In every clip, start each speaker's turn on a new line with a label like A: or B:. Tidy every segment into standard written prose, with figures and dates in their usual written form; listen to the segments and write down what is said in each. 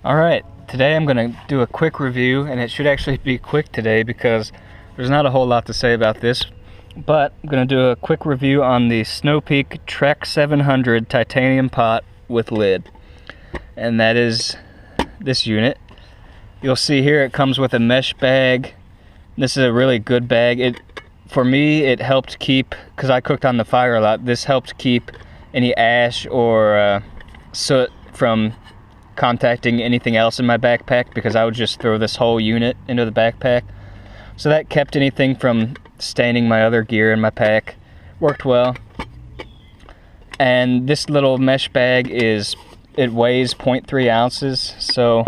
A: Alright, today I'm going to do a quick review, and it should actually be quick today because there's not a whole lot to say about this, but I'm going to do a quick review on the Snow Peak Trek 700 titanium pot with lid, and that is this unit. You'll see here it comes with a mesh bag. This is a really good bag. For me, it helped keep, because I cooked on the fire a lot, this helped keep any ash or soot from contacting anything else in my backpack, because I would just throw this whole unit into the backpack. So that kept anything from staining my other gear in my pack. Worked well. And this little mesh bag weighs 0.3 ounces, so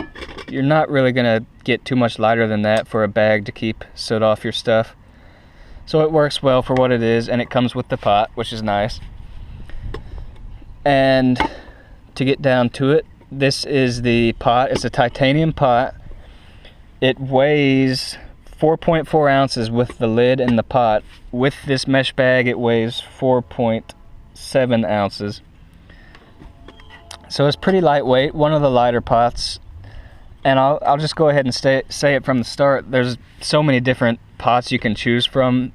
A: you're not really gonna get too much lighter than that for a bag to keep soot off your stuff. So it works well for what it is, and it comes with the pot, which is nice. And to get down to it, this is the pot. It's a titanium pot. It weighs 4.4 ounces with the lid and the pot. With this mesh bag, it weighs 4.7 ounces. So it's pretty lightweight, one of the lighter pots. And I'll just go ahead and say it from the start. There's so many different pots you can choose from,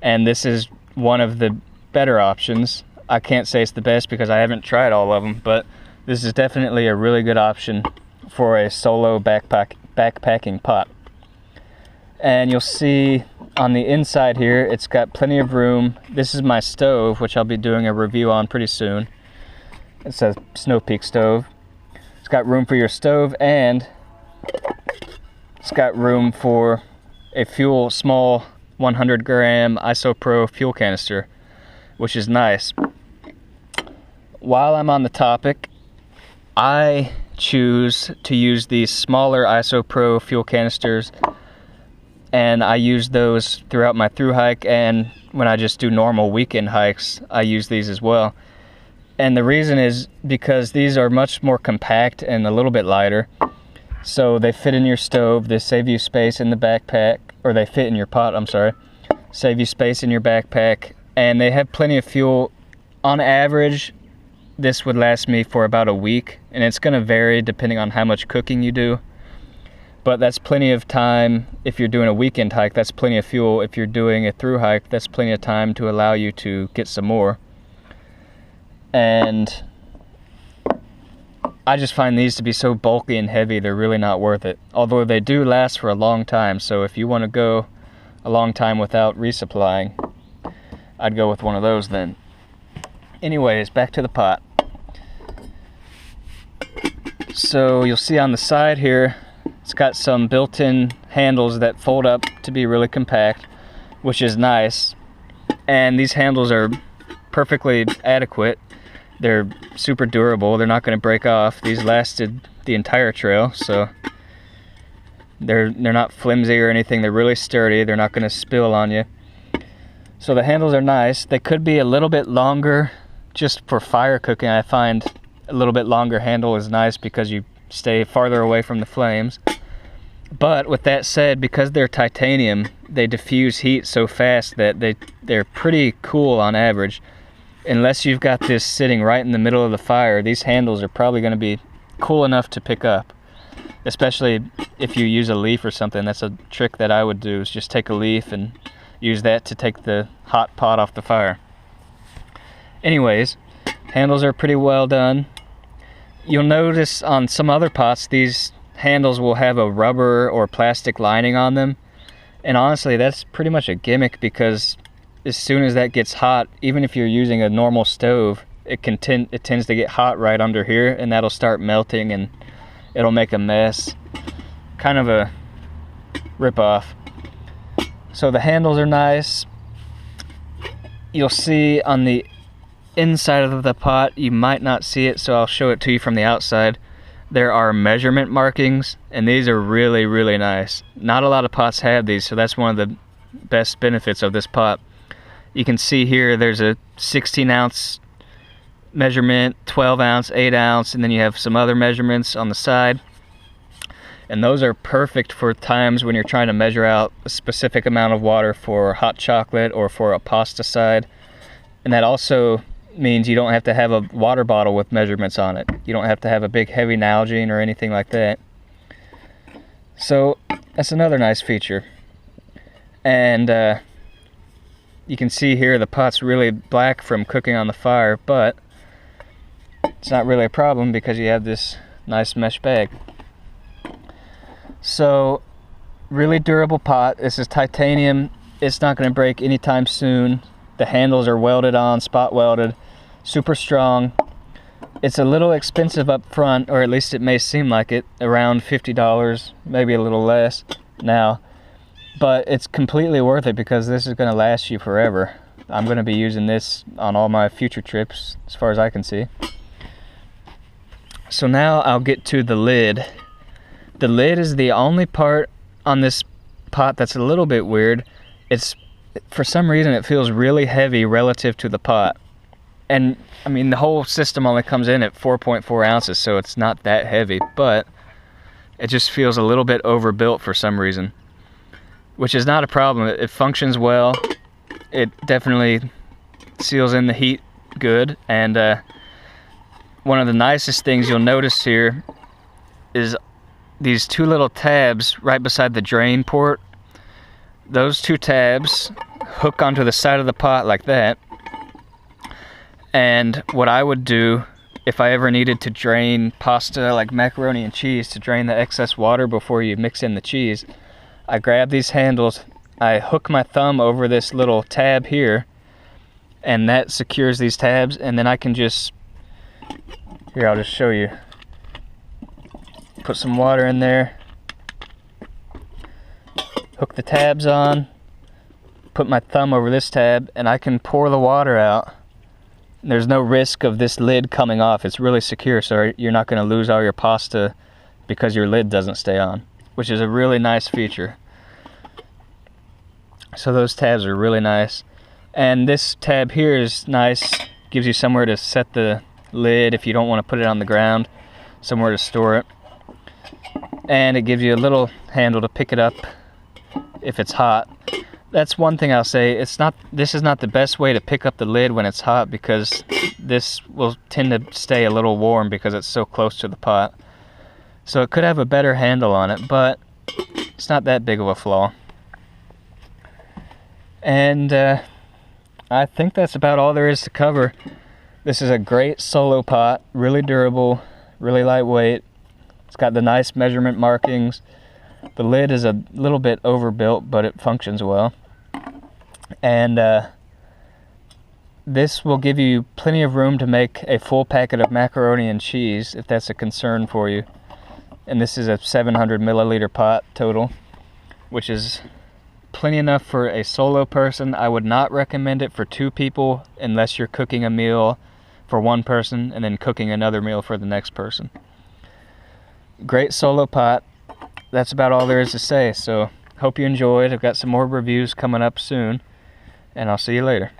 A: and this is one of the better options. I can't say it's the best because I haven't tried all of them, but this is definitely a really good option for a solo backpacking pot. And you'll see on the inside here, it's got plenty of room. This is my stove, which I'll be doing a review on pretty soon. It's a Snow Peak stove. It's got room for your stove, and it's got room for a small 100-gram isopro fuel canister, which is nice. While I'm on the topic, I choose to use these smaller isopro fuel canisters, and I use those throughout my thru hike, and when I just do normal weekend hikes, I use these as well. And the reason is because these are much more compact and a little bit lighter, so they fit in your stove. They save you space in the backpack, or they fit in your pot, I'm sorry. Save you space in your backpack, and they have plenty of fuel. On average, this would last me for about a week, and it's going to vary depending on how much cooking you do. But that's plenty of time. If you're doing a weekend hike, that's plenty of fuel. If you're doing a thru hike, that's plenty of time to allow you to get some more. And I just find these to be so bulky and heavy, they're really not worth it. Although they do last for a long time, so if you want to go a long time without resupplying, I'd go with one of those then. Anyways, back to the pot. So you'll see on the side here, it's got some built-in handles that fold up to be really compact, which is nice. And these handles are perfectly adequate. They're super durable. They're not going to break off. These lasted the entire trail, so they're not flimsy or anything. They're really sturdy. They're not going to spill on you. So the handles are nice. They could be a little bit longer. Just for fire cooking, I find a little bit longer handle is nice because you stay farther away from the flames. But with that said, because they're titanium, they diffuse heat so fast that they're pretty cool on average. Unless you've got this sitting right in the middle of the fire, these handles are probably going to be cool enough to pick up. Especially if you use a leaf or something. That's a trick that I would do, is just take a leaf and use that to take the hot pot off the fire. Anyways, handles are pretty well done. You'll notice on some other pots, these handles will have a rubber or plastic lining on them. And honestly, that's pretty much a gimmick, because as soon as that gets hot, even if you're using a normal stove, it tends to get hot right under here, and that'll start melting and it'll make a mess. Kind of a rip-off. So the handles are nice. You'll see on the inside of the pot, you might not see it, so I'll show it to you from the outside. There are measurement markings, and these are really, really nice. Not a lot of pots have these, so that's one of the best benefits of this pot. You can see here there's a 16-ounce measurement, 12-ounce, 8-ounce, and then you have some other measurements on the side. And those are perfect for times when you're trying to measure out a specific amount of water for hot chocolate or for a pasta side. And that also means you don't have to have a water bottle with measurements on it. You don't have to have a big heavy Nalgene or anything like that. So that's another nice feature. And you can see here the pot's really black from cooking on the fire, but it's not really a problem because you have this nice mesh bag. So really durable pot. This is titanium. It's not going to break anytime soon. The handles are welded on, spot welded, super strong. It's a little expensive up front, or at least it may seem like it, around $50, maybe a little less now. But it's completely worth it because this is going to last you forever. I'm going to be using this on all my future trips, as far as I can see. So now I'll get to the lid. The lid is the only part on this pot that's a little bit weird. For some reason it feels really heavy relative to the pot. And I mean, the whole system only comes in at 4.4 ounces, so it's not that heavy, but it just feels a little bit overbuilt for some reason, which is not a problem. It functions well. It definitely seals in the heat good. And one of the nicest things you'll notice here is these two little tabs right beside the drain port. Those two tabs hook onto the side of the pot like that. And what I would do if I ever needed to drain pasta like macaroni and cheese, to drain the excess water before you mix in the cheese, I grab these handles, I hook my thumb over this little tab here, and that secures these tabs, and then I can just, here, I'll just show you. Put some water in there, hook the tabs on, put my thumb over this tab, and I can pour the water out. There's no risk of this lid coming off. It's really secure, so you're not going to lose all your pasta because your lid doesn't stay on, which is a really nice feature. So those tabs are really nice. And this tab here is nice, gives you somewhere to set the lid if you don't want to put it on the ground, somewhere to store it. And it gives you a little handle to pick it up if it's hot. That's one thing I'll say. This is not the best way to pick up the lid when it's hot, because this will tend to stay a little warm because it's so close to the pot. So it could have a better handle on it, but it's not that big of a flaw. And I think that's about all there is to cover. This is a great solo pot, really durable, really lightweight. It's got the nice measurement markings. The lid is a little bit overbuilt, but it functions well. And this will give you plenty of room to make a full packet of macaroni and cheese, if that's a concern for you. And this is a 700 milliliter pot total, which is plenty enough for a solo person. I would not recommend it for 2 people unless you're cooking a meal for one person and then cooking another meal for the next person. Great solo pot. That's about all there is to say. So hope you enjoyed. I've got some more reviews coming up soon, and I'll see you later.